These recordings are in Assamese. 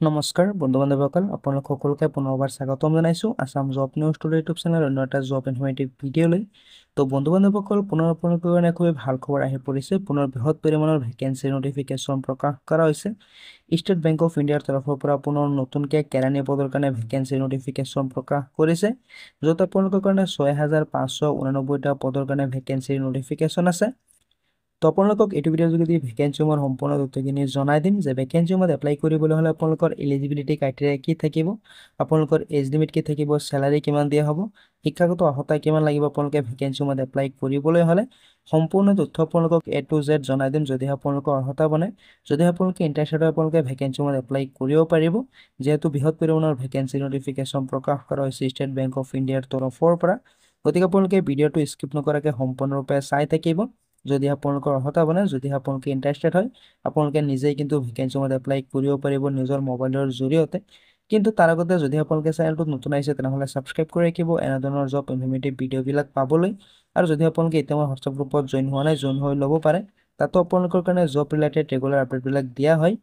নমস্কাৰ বন্ধু বান্ধৱীসকল, আপোনালোক সকলোকে পুনৰবাৰ স্বাগতম জনাইছোঁ Assam job news today YouTube channel অন্য এটা জব ইনফৰ্মেটিভ ভিডিঅ'লৈ। তো বন্ধু বান্ধৱীসকল, পুনৰ আপোনালোকৰ কাৰণে খুবেই ভাল খবৰ আহি পৰিছে। পুনৰ বৃহৎ পৰিমাণৰ ভেকেঞ্চি নটিফিকেশ্যন প্ৰকাশ কৰা হৈছে। ষ্টেট বেংক অফ ইণ্ডিয়াৰ তৰফৰ পৰা পুনৰ নতুনকৈ কেৰাণী পদৰ কাৰণে ভেকেঞ্চি নটিফিকেশ্যন প্ৰকাশ কৰিছে, য'ত আপোনালোকৰ কাৰণে 6,589টা পদৰ কাৰণে ভেকেঞ্চিৰ নটিফিকেশ্যন আছে। তো আপোনালোকক এইটো ভিডিঅ'ৰ যোগেদি ভেকেঞ্চিসমূহৰ সম্পূৰ্ণ তথ্যখিনি জনাই দিম যে ভেকেঞ্চিসমূহত এপ্লাই কৰিবলৈ হ'লে আপোনালোকৰ এলিজিবিলিটি ক্ৰাইটেৰিয়া কি থাকিব, আপোনালোকৰ এজ লিমিট কি থাকিব, চেলাৰী কিমান দিয়া হ'ব, শিক্ষাগত অৰ্হতা কিমান লাগিব আপোনালোকে ভেকেঞ্চিসমূহত এপ্লাই কৰিবলৈ হ'লে। সম্পূৰ্ণ তথ্য আপোনালোকক A to Z জনাই দিম যদিহে আপোনালোকৰ অৰ্হতা বনে। যদিহে আপোনালোকে ইণ্টাৰেষ্টেড হয় আপোনালোকে ভেকেঞ্চিসমূহত এপ্লাই কৰিব পাৰিব, যিহেতু বৃহৎ পৰিমাণৰ ভেকেঞ্চি নটিফিকেশ্যন প্ৰকাশ কৰা হৈছে ষ্টেট বেংক অফ ইণ্ডিয়াৰ তৰফৰ পৰা। গতিকে আপোনালোকে ভিডিঅ'টো স্কিপ নকৰাকৈ সম্পূৰ্ণৰূপে চাই থাকিব। যদি আপোনালোকৰ অৰ্হতা বনে, যদি আপোনালোকে ইণ্টাৰেষ্টেড হয়, আপোনালোকে নিজেই কিন্তু ভেকেঞ্চিসমূহত এপ্লাই কৰিব পাৰিব নিজৰ মোবাইলৰ জৰিয়তে। কিন্তু তাৰ আগতে যদি আপোনালোকে চেনেলটোত নতুন আহিছে তেনেহ'লে ছাবস্ক্ৰাইব কৰি ৰাখিব এনেধৰণৰ জব ইনফৰ্মেটিভ ভিডিঅ'বিলাক পাবলৈ। আৰু যদি আপোনালোকে এতিয়া আমাৰ হোৱাটছআপ গ্ৰুপত জইন হোৱা নাই, জইন হৈ ল'ব পাৰে। তাতো আপোনালোকৰ কাৰণে জব ৰিলেটেড ৰেগুলাৰ আপডেটবিলাক দিয়া হয়।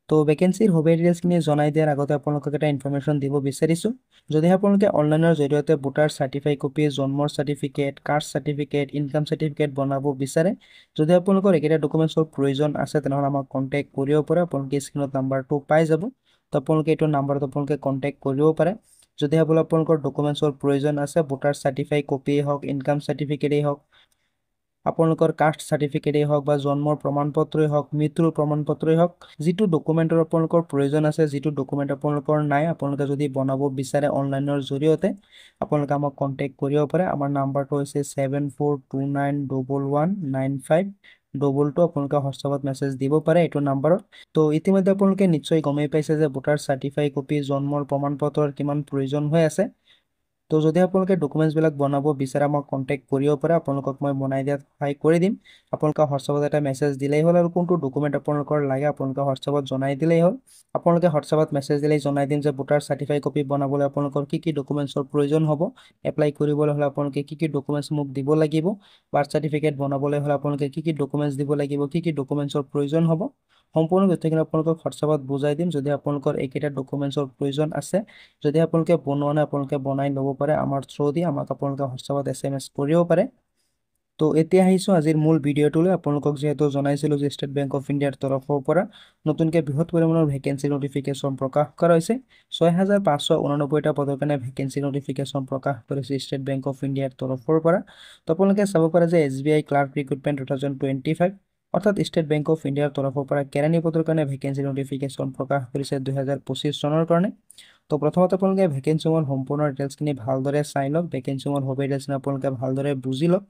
তো ভেকেঞ্চিৰ সবিশেষ ডিটেইলছখিনি জনাই দিয়াৰ আগতে আপোনালোকক এটা ইনফৰমেশ্যন দিব বিচাৰিছোঁ। যদি আপোনালোকে অনলাইনৰ জৰিয়তে ভোটাৰ চাৰ্টিফাইড কপি, জন্মৰ certificate, caste certificate, income certificate বনাব বিচাৰে, যদি আপোনালোকৰ এইকেইটা ডকুমেণ্টছৰ প্ৰয়োজন আছে তেনেহ'লে আমাক কণ্টেক্ট কৰিব পাৰে। আপোনালোকে স্ক্ৰীনত নাম্বাৰটো পাই যাব, তো আপোনালোকে এইটো নাম্বাৰত আপোনালোকে কণ্টেক্ট কৰিব পাৰে। যদি আপোনালোকৰ ডকুমেণ্টছৰ প্ৰয়োজন আছে, ভোটাৰ চাৰ্টিফাইড কপিয়েই হওক, ইনকাম চাৰ্টিফিকেটেই হওক, আপোনালোকৰ কাষ্ট চাৰ্টিফিকেটেই হওক বা জন্মৰ প্ৰমাণপত্ৰই হওক, মৃত্যুৰ প্ৰমাণপত্ৰই হওক, যিটো ডকুমেণ্টৰ আপোনালোকৰ প্ৰয়োজন আছে, যিটো ডকুমেণ্ট আপোনালোকৰ নাই, আপোনালোকে যদি বনাব বিচাৰে অনলাইনৰ জৰিয়তে, আপোনালোকে আমাক কণ্টেক্ট কৰিব পাৰে। আমাৰ নাম্বাৰটো হৈছে 7429119522। আপোনালোকে হোৱাটছআপত মেছেজ দিব পাৰে এইটো নাম্বাৰত। তো ইতিমধ্যে আপোনালোকে নিশ্চয় গমেই পাইছে যে ভোটাৰ চাৰ্টিফাইড কপি, জন্মৰ প্ৰমাণপত্ৰৰ কিমান প্ৰয়োজন হৈ আছে। তো যদি আপোনালোকে ডকুমেণ্টছবিলাক বনাব বিচাৰে আমাক কণ্টেক্ট কৰিব পাৰে, আপোনালোকক মই বনাই দিয়াত সহায় কৰি দিম। আপোনালোকে হোৱাটছআপত এটা মেছেজ দিলেই হ'ল আৰু কোনটো ডকুমেণ্ট আপোনালোকৰ লাগে আপোনালোকে হোৱাটছআপত জনাই দিলেই হ'ল। আপোনালোকে হোৱাটছআপত মেছেজ দিলেই জনাই দিম যে ভোটাৰ চাৰ্টিফাইড কপি বনাবলৈ আপোনালোকৰ কি ডকুমেণ্টছৰ প্ৰয়োজন হ'ব, এপ্লাই কৰিবলৈ হ'লে আপোনালোকে কি ডকুমেণ্টছ মোক দিব লাগিব, বাৰ্থ চাৰ্টিফিকেট বনাবলৈ হ'লে আপোনালোকে কি ডকুমেণ্টছ দিব লাগিব, কি ডকুমেণ্টছৰ প্ৰয়োজন হ'ব, সম্পূৰ্ণ তথ্যখিনি আপোনালোকক হোৱাটছআপত বুজাই দিম। যদি আপোনালোকৰ এইকেইটা ডকুমেণ্টছৰ প্ৰয়োজন আছে, যদি আপোনালোকে বনোৱা নাই, আপোনালোকে বনাই ল'ব পাৰে আমাৰ থ্ৰুদি। আমাক আপোনালোকে হোৱাটছআপত SMS কৰিব পাৰে। তো এতিয়া আহিছোঁ আজিৰ মূল ভিডিঅ'টোলৈ। আপোনালোকক যিহেতু জনাইছিলোঁ যে ষ্টেট বেংক অফ ইণ্ডিয়াৰ তৰফৰ পৰা নতুনকৈ বৃহৎ পৰিমাণৰ ভেকেঞ্চি নটিফিকেশ্যন প্ৰকাশ কৰা হৈছে। 6,589টা পদৰ কাৰণে ভেকেঞ্চি নটিফিকেশ্যন প্ৰকাশ কৰিছে ষ্টেট বেংক অফ ইণ্ডিয়াৰ তৰফৰ পৰা। তো আপোনালোকে চাব পাৰে যে SBI ক্লাৰ্ক ৰিক্ৰুটমেণ্ট 2025, অৰ্থাৎ ষ্টেট বেংক অফ ইণ্ডিয়াৰ তৰফৰ পৰা কেৰাণী পদৰ কাৰণে ভেকেঞ্চি নটিফিকেশ্যন প্ৰকাশ কৰিছে 2025 চনৰ কাৰণে। তো প্ৰথমতে আপোনালোকে ভেকেঞ্চিসমূহৰ সম্পূৰ্ণ ডিটেইলছখিনি ভালদৰে চাই লওক, ভেকেঞ্চিসমূহৰ সবিশেষ ডিটেইলছখিনি আপোনালোকে ভালদৰে বুজি লওক।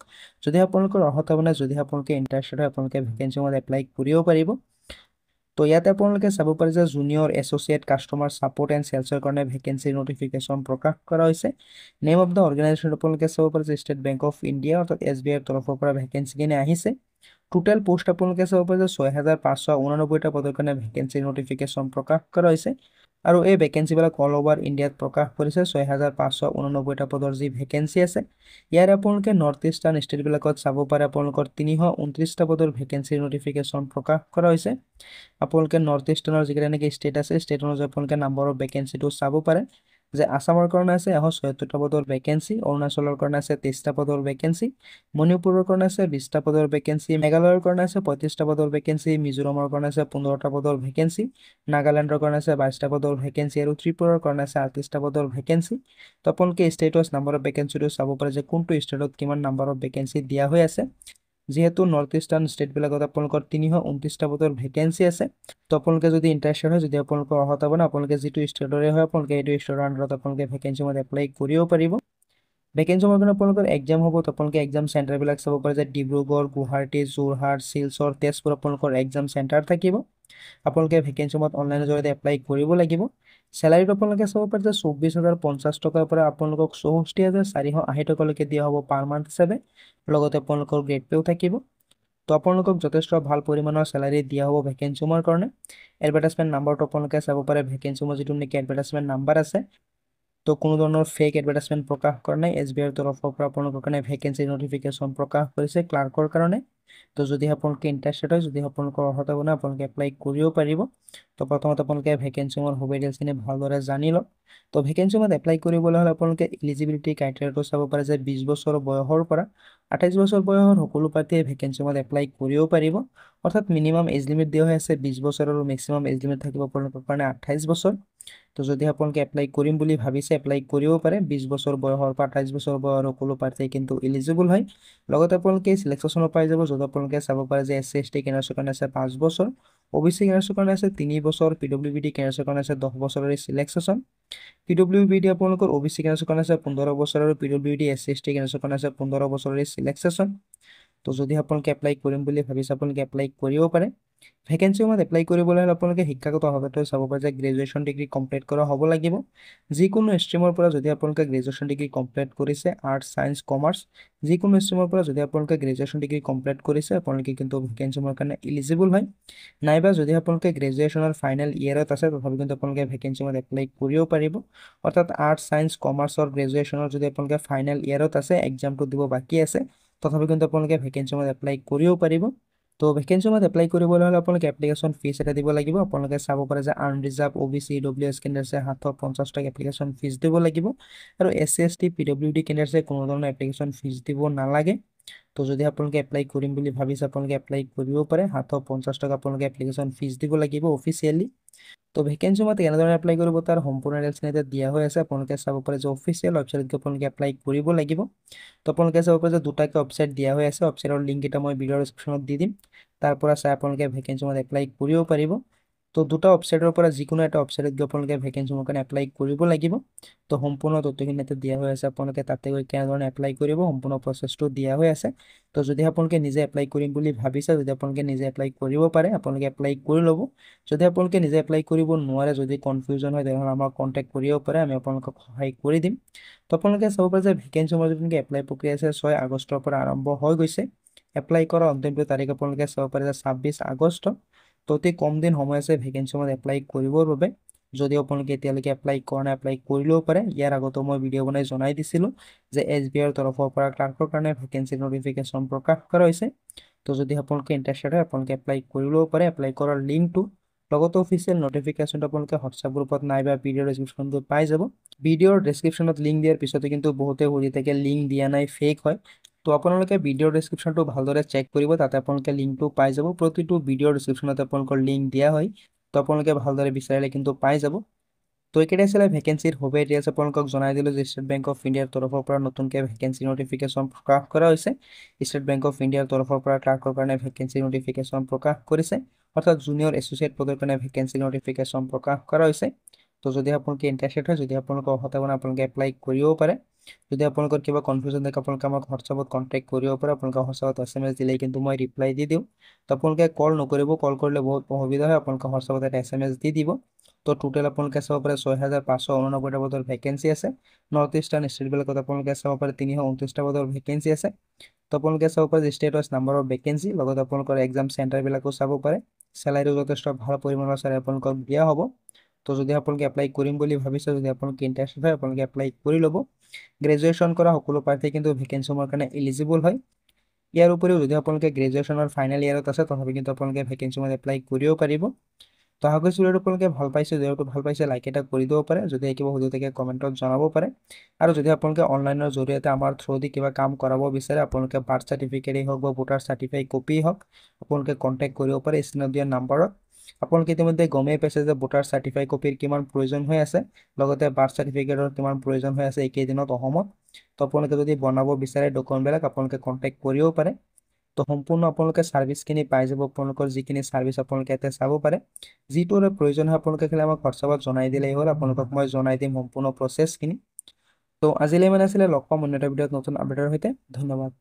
যদি আপোনালোকৰ অৰ্হতা বনে, যদি আপোনালোকে ইণ্টাৰেষ্টেড হয়, আপোনালোকে ভেকেঞ্চিসমূহত এপ্লাই কৰিব পাৰিব। তো ইয়াতে আপোনালোকে চাব পাৰে যে junior associate customer support and চেলছৰ কাৰণে ভেকেঞ্চি নটিফিকেশ্যন প্ৰকাশ কৰা হৈছে। নেম অফ দ্য অৰ্গেনাইজেশ্যন আপোনালোকে চাব পাৰে যে ষ্টেট বেংক অফ ইণ্ডিয়া, অৰ্থাৎ SBI ৰ তৰফৰ পৰা ভেকেঞ্চিখিনি আহিছে। টোটেল পোষ্ট আপোনালোকে চাব পাৰে যে 6,589টা পদৰ কাৰণে ভেকেঞ্চি নটিফিকেশ্যন প্ৰকাশ কৰা হৈছে। আৰু এই ভেকেঞ্চিবিলাক অল অভাৰ ইণ্ডিয়াত প্ৰকাশ কৰিছে। 6,589টা পদৰ যি ভেকেঞ্চি আছে, ইয়াৰে আপোনালোকে নৰ্থ ইষ্টাৰ্ণ ষ্টেটবিলাকত চাব পাৰে আপোনালোকৰ 329টা পদৰ ভেকেঞ্চিৰ নটিফিকেশ্যন প্ৰকাশ কৰা হৈছে। আপোনালোকে নৰ্থ ইষ্টাৰ্ণৰ যিকেইটা নেকি ষ্টেট আছে, ষ্টেট অনুযায়ী আপোনালোকে নাম্বাৰ অফ ভেকেঞ্চিটো চাব পাৰে যে আসামৰ কাৰণে আছে 176টা পদৰ ভেকেঞ্চি, অৰুণাচলৰ কাৰণে আছে 23টা পদৰ ভেকেঞ্চি, মণিপুৰৰ কাৰণে আছে 20টা পদৰ ভেকেঞ্চি, মেঘালয়ৰ কাৰণে আছে 35টা পদৰ ভেকেঞ্চি, মিজোৰামৰ কাৰণে আছে 15টা পদৰ ভেকেঞ্চি, নাগালেণ্ডৰ কাৰণে আছে 22টা পদৰ ভেকেঞ্চি আৰু ত্ৰিপুৰাৰ কাৰণে আছে 38টা পদৰ ভেকেঞ্চি। তো আপোনালোকে ষ্টেট ৱাইজ নাম্বাৰ অফ ভেকেঞ্চিটো চাব পাৰে যে কোনটো ষ্টেটত কিমান নাম্বাৰ অফ ভেকেঞ্চি দিয়া হৈ আছে। যিহেতু নৰ্থ ইষ্টাৰ্ণ ষ্টেটবিলাকত আপোনালোকৰ 329টা পদৰ ভেকেঞ্চি আছে। তো আপোনালোকে যদি ইণ্টাৰেষ্টেড হয়, যদি আপোনালোকৰ অৰ্হতা বনে, আপোনালোকে যিটো ষ্টেটৰে হয় আপোনালোকে সেইটো ষ্টেটৰ আণ্ডাৰত আপোনালোকে ভেকেঞ্চিসমূহত এপ্লাই কৰিব পাৰিব। ভেকেঞ্চিসমূহৰ কাৰণে আপোনালোকৰ এক্সাম হ'ব। তো আপোনালোকে এক্সাম চেণ্টাৰবিলাক চাব পাৰে যে ডিব্ৰুগড়, গুৱাহাটী, যোৰহাট, শিলচৰ, তেজপুৰ আপোনালোকৰ এক্সাম চেণ্টাৰ থাকিব। আপোনালোকে ভেকেঞ্চিসমূহত অনলাইনৰ জৰিয়তে এপ্লাই কৰিব লাগিব। চেলাৰীটো আপোনালোকে চাব পাৰে যে 24,050 টকাৰ পৰা আপোনালোকক 64,480 টকালৈকে দিয়া হ'ব পাৰ মান্থ হিচাপে। লগতে আপোনালোকৰ গ্ৰেড পেও থাকিব। তো আপোনালোকক যথেষ্ট ভাল পৰিমাণৰ চেলাৰী দিয়া হ'ব ভেকেঞ্চিসমূহৰ কাৰণে। এডভাৰটাইজমেণ্ট নাম্বাৰটো আপোনালোকে চাব পাৰে, ভেকেঞ্চিসমূহৰ যিটো নেকি এডভাৰটাইজমেণ্ট নাম্বাৰ আছে তো কোনো ধৰণৰ ফেক এডভাৰটাইজমেণ্ট প্ৰকাশ কৰা নাই। SBI ৰ তৰফৰ পৰা আপোনালোকৰ কাৰণে ভেকেঞ্চি নটিফিকেশ্যন প্ৰকাশ কৰিছে ক্লাৰ্কৰ কাৰণে। তো যদি আপোনালোকে ইণ্টাৰেষ্টেড হয়, যদি আপোনালোকৰ অৰ্হতা বনে আপোনালোকে এপ্লাই কৰিব পাৰিব। তো প্ৰথমতে আপোনালোকে ভেকেঞ্চিৰ সুবিধা ডিটেইলছখিনি ভালদৰে জানি লওক। তো ভেকেঞ্চিত এপ্লাই কৰিবলৈ হ'লে আপোনালোকে এলিজিবিলিটি ক্ৰাইটেৰিয়াটো চাব পাৰে যে 20 বছৰ বয়সৰ পৰা 28 বছৰ বয়সৰ সকলো প্ৰাৰ্থীয়ে ভেকেঞ্চিত এপ্লাই কৰিব পাৰিব। অৰ্থাৎ মিনিমাম এজ লিমিট দিয়া হৈ আছে 20 বছৰ আৰু মেক্সিমাম এজ লিমিট থাকিব আপোনালোকৰ কাৰণে 28 বছৰ। তো যদি আপোনালোকে এপ্লাই কৰিম বুলি ভাবিছে এপ্লাই কৰিব পাৰে। 20 বছৰ বয়সৰ পৰা 28 বছৰ বয়সৰ সকলো প্ৰাৰ্থী কিন্তু এলিজিবল হয়। লগতে আপোনালোকে চিলেকশ্যনো পাই যাব, য'ত আপোনালোকে চাব পাৰে যে SC ST কেণ্ডাৰছৰ কাৰণে আছে 5 বছৰ, OBC কেণ্ডাৰছৰ কাৰণে আছে 3 বছৰ, PWBD কেণ্ডাৰছৰ কাৰণে আছে 10 বছৰৰ চিলেকশ্যন। PWBD আপোনালোকৰ OBC কেণ্ডাৰছৰ কাৰণে আছে 15 বছৰ আৰু PWBD SC ST কেণ্ডাৰছৰ কাৰণে আছে 15 বছৰৰ চিলেকশ্যন। তো যদি আপোনালোকে এপ্লাই কৰিম বুলি ভাবিছে আপোনালোকে এপ্লাই কৰিব পাৰে। ভেকেঞ্চি এপ্লাই কৰিবলৈ হ'লে আপোনালোকে শিক্ষাগত অৰ্হতাটো চাব পাৰে যে গ্ৰেজুৱেশ্যন ডিগ্ৰী কমপ্লিট কৰা হ'ব লাগিব। যিকোনো ষ্ট্ৰীমৰ পৰা যদি আপোনালোকে গ্ৰেজুৱেশ্যন ডিগ্ৰী কমপ্লিট কৰিছে, আৰ্টছ চায়েন্স কমাৰ্চ যিকোনো ষ্ট্ৰীমৰ পৰা যদি আপোনালোকে গ্ৰেজুৱেশ্যন ডিগ্ৰী কমপ্লিট কৰিছে আপোনালোকে কিন্তু ভেকেঞ্চিৰ কাৰণে এলিজিবল হয়। নাইবা যদি আপোনালোকে গ্ৰেজুৱেশ্যনৰ ফাইনেল ইয়েৰত আছে তথাপি কিন্তু আপোনালোকে ভেকেঞ্চিত এপ্লাই কৰিব পাৰিব। অৰ্থাৎ আৰ্টছ চায়েন্স কমাৰ্চৰ গ্ৰেজুৱেশ্যনৰ যদি আপোনালোকে ফাইনেল ইয়েৰত আছে, এক্সামটো দিব বাকী আছে, তথাপি কিন্তু আপোনালোকে ভেকেঞ্চিত এপ্লাই কৰিব পাৰিব। তো ভেকেঞ্চিত এপ্লাই কৰিবলৈ হ'লে আপোনালোকে এপ্লিকেশ্যন ফিজ এটা দিব লাগিব। আপোনালোকে চাব পাৰে যে আনৰিজাৰ্ভ OBC EWS কেণ্ডাৰছে 750 টকা এপ্লিকেশ্যন ফিজ দিব লাগিব। আৰু SC ST PWD কেণ্ডাৰছে কোনো ধৰণৰ এপ্লিকেশ্যন ফিজ দিব নালাগে। তো যদি আপোনালোকে এপ্লাই কৰিম বুলি ভাবিছে আপোনালোকে এপ্লাই কৰিব পাৰে। 750 টকা আপোনালোকে এপ্লিকেশ্যন ফিজ দিব লাগিব অফিচিয়েলি। তো ভেকেঞ্চি কেনেদৰে এপ্লাই কৰিব তাৰ সম্পূৰ্ণ ডিটেইলছ দিয়া হৈ আছে। আপোনালোকে চাব পাৰে যে অফিচিয়েল ৱেবছাইটত আপোনালোকে এপ্লাই কৰিব লাগিব। তো আপোনালোকে চাব পাৰে যে দুটাকৈ ৱেবছাইট দিয়া হৈ আছে। ৱেবছাইটৰ লিংককেইটা মই ভিডিঅ' ডেছক্ৰিপশ্যনত দি দিম, তাৰ পৰা চাই আপোনালোকে ভেকেঞ্চি এপ্লাই কৰিব পাৰিব। তো দুটা ৱেবছাইটৰ পৰা যিকোনো এটা ৱেবছাইটত গৈ আপোনালোকে ভেকেঞ্চিৰ কাৰণে এপ্লাই কৰিব লাগিব। তো সম্পূৰ্ণ তথ্যখিনি ইয়াতে দিয়া হৈ আছে। আপোনালোকে তাতে গৈ কেনেধৰণে এপ্লাই কৰিব সম্পূৰ্ণ প্ৰচেছটো দিয়া হৈ আছে। তো যদি আপোনালোকে নিজে এপ্লাই কৰিম বুলি ভাবিছে, যদি আপোনালোকে নিজে এপ্লাই কৰিব পাৰে আপোনালোকে এপ্লাই কৰি ল'ব। যদি আপোনালোকে নিজে এপ্লাই কৰিব নোৱাৰে, যদি কনফিউজন হয় তেনেহ'লে আমাক কণ্টেক্ট কৰিব পাৰে, আমি আপোনালোকক সহায় কৰি দিম। তো আপোনালোকে চাব পাৰে যে ভেকেঞ্চি যদি এপ্লাই প্ৰক্ৰিয়া আছে 6 আগষ্টৰ পৰা আৰম্ভ হৈ গৈছে। এপ্লাই কৰা অন্তিম তাৰিখ আপোনালোকে চাব পাৰে যে 26 আগষ্ট। তো অতি কম দিন সময় আছে ভেকেঞ্চি এপ্লাই কৰিবৰ বাবে। যদি আপোনালোকে এতিয়ালৈকে এপ্লাই কৰা নাই এপ্লাই কৰি ল'ব পাৰে। ইয়াৰ আগতো মই ভিডিঅ' বনাই জনাই দিছিলোঁ যে SBI ৰ তৰফৰ পৰা ক্লাৰ্কৰ কাৰণে ভেকেঞ্চি নটিফিকেশ্যন প্ৰকাশ কৰা হৈছে। তো যদি আপোনালোকে ইণ্টাৰেষ্টেড হয় আপোনালোকে এপ্লাই কৰি ল'ব পাৰে। এপ্লাই কৰাৰ লিংকটো লগতে অফিচিয়েল নটিফিকেশ্যনটো আপোনালোকে হোৱাটছআপ গ্ৰুপত নাইবা ভিডিঅ' ডেছক্ৰিপশ্যনটো পাই যাব। ভিডিঅ'ৰ ডেছক্ৰিপশ্যনত লিংক দিয়াৰ পিছতে কিন্তু বহুতে সুধি থাকে লিংক দিয়া নাই, ফেক হয়। তো আপোনালোকে ভিডিঅ'ৰ ডেছক্ৰিপশ্যনটো ভালদৰে চেক কৰিব, তাতে আপোনালোকে লিংকটো পাই যাব। প্ৰতিটো ভিডিঅ'ৰ ডেছক্ৰিপশ্যনত আপোনালোকৰ লিংক দিয়া হয়। তো আপোনালোকে ভালদৰে বিচাৰিলে কিন্তু পাই যাব। তো এইকেইটা আছিলে ভেকেঞ্চিৰ সুবিধা ডিটেইলছ আপোনালোকক জনাই দিলোঁ যে ষ্টেট বেংক অফ ইণ্ডিয়াৰ তৰফৰ পৰা নতুনকৈ ভেকেঞ্চি নটিফিকেশ্যন প্ৰকাশ কৰা হৈছে। ষ্টেট বেংক অফ ইণ্ডিয়াৰ তৰফৰ পৰা ক্লাৰ্কৰ কাৰণে ভেকেঞ্চি নটিফিকেশ্যন প্ৰকাশ কৰিছে। অৰ্থাৎ জুনিয়ৰ এছ'চিয়েট পদৰ কাৰণে ভেকেঞ্চি নটিফিকেশ্যন প্ৰকাশ কৰা হৈছে। তো যদি আপোনালোকে ইণ্টাৰেষ্টেড হয়, যদি আপোনালোকৰ অৰ্হতা বনে আপোনালোকে এপ্লাই কৰিব পাৰে। যদি আপোনালোকৰ কিবা কনফিউজন থাকে আপোনালোকে আমাক হোৱাটছআপত কণ্টেক্ট কৰিব পাৰে। আপোনালোকে হোৱাটছআপত SMS দিলে কিন্তু মই ৰিপ্লাই দি দিওঁ। তো আপোনালোকে কল নকৰিব, কল কৰিলে বহুত অসুবিধা হয়। আপোনালোকে হোৱাটছআপত এটা SMS দি দিব। তো টোটেল আপোনালোকে চাব পাৰে 6589টা পদৰ ভেকেঞ্চি আছে। নৰ্থ ইষ্টাৰ্ণ ষ্টেটবিলাকত আপোনালোকে চাব পাৰে 329টা পদৰ ভেকেঞ্চি আছে। তো আপোনালোকে চাব পাৰে state wise number of vacancy, লগতে আপোনালোকৰ এক্সাম চেণ্টাৰবিলাকো চাব পাৰে। চেলাৰীও যথেষ্ট ভাল পৰিমাণৰ চেলাৰী আপোনালোকক দিয়া হ'ব। তো যদি আপোনালোকে এপ্লাই কৰিম বুলি ভাবিছে, যদি আপোনালোকে ইণ্টাৰেষ্টেড হয় আপোনালোকে এপ্লাই কৰি ল'ব। গ্ৰেজুৱেশ্যন কৰা সকলো প্ৰাৰ্থী কিন্তু ভেকেঞ্চিৰ কাৰণে এলিজিবল হয়। ইয়াৰ উপৰিও যদি আপোনালোকে গ্ৰেজুৱেশ্যনৰ ফাইনেল ইয়েৰত আছে তথাপি কিন্তু আপোনালোকে ভেকেঞ্চিৰ এপ্লাই কৰিব পাৰিব। তো আশা কৰিছোঁ ভিডিঅ'টো আপোনালোকে ভাল পাইছে। ভিডিঅ'টো ভাল পাইছে লাইক এটা কৰি দিব পাৰে। যদি কিবা সুধি থাকে কমেণ্টত জনাব পাৰে। আৰু যদি আপোনালোকে অনলাইনৰ জৰিয়তে আমাৰ থ্ৰুদি কিবা কাম কৰাব বিচাৰে, আপোনালোকে বাৰ্থ চাৰ্টিফিকেটেই হওক বা ভোটাৰ চাৰ্টিফাইড কপি হওক আপোনালোকে কণ্টেক্ট কৰিব পাৰে স্ক্ৰীনত দিয়া নাম্বাৰত। আপোনালোকে ইতিমধ্যে গমেই পাইছে যে ভোটাৰ চাৰ্টিফাইড কপিৰ কিমান প্ৰয়োজন হৈ আছে, লগতে বাৰ্থ চাৰ্টিফিকেটৰ কিমান প্ৰয়োজন হৈ আছে এইকেইদিনত অসমত। তো আপোনালোকে যদি বনাব বিচাৰে ডকুমেণ্টবিলাক আপোনালোকে কণ্টেক্ট কৰিব পাৰে। তো সম্পূৰ্ণ আপোনালোকে ছাৰ্ভিচখিনি পাই যাব। আপোনালোকৰ যিখিনি ছাৰ্ভিচ আপোনালোকে ইয়াতে চাব পাৰে। যিটো প্ৰয়োজন হয় আপোনালোকে খালি আমাক হোৱাটছআপত জনাই দিলেই হ'ল, আপোনালোকক মই জনাই দিম সম্পূৰ্ণ প্ৰচেছখিনি। তো আজিলৈ আছিলে লগ পাম অন্য এটা ভিডিঅ'ত নতুন আপডেটৰ সৈতে। ধন্যবাদ।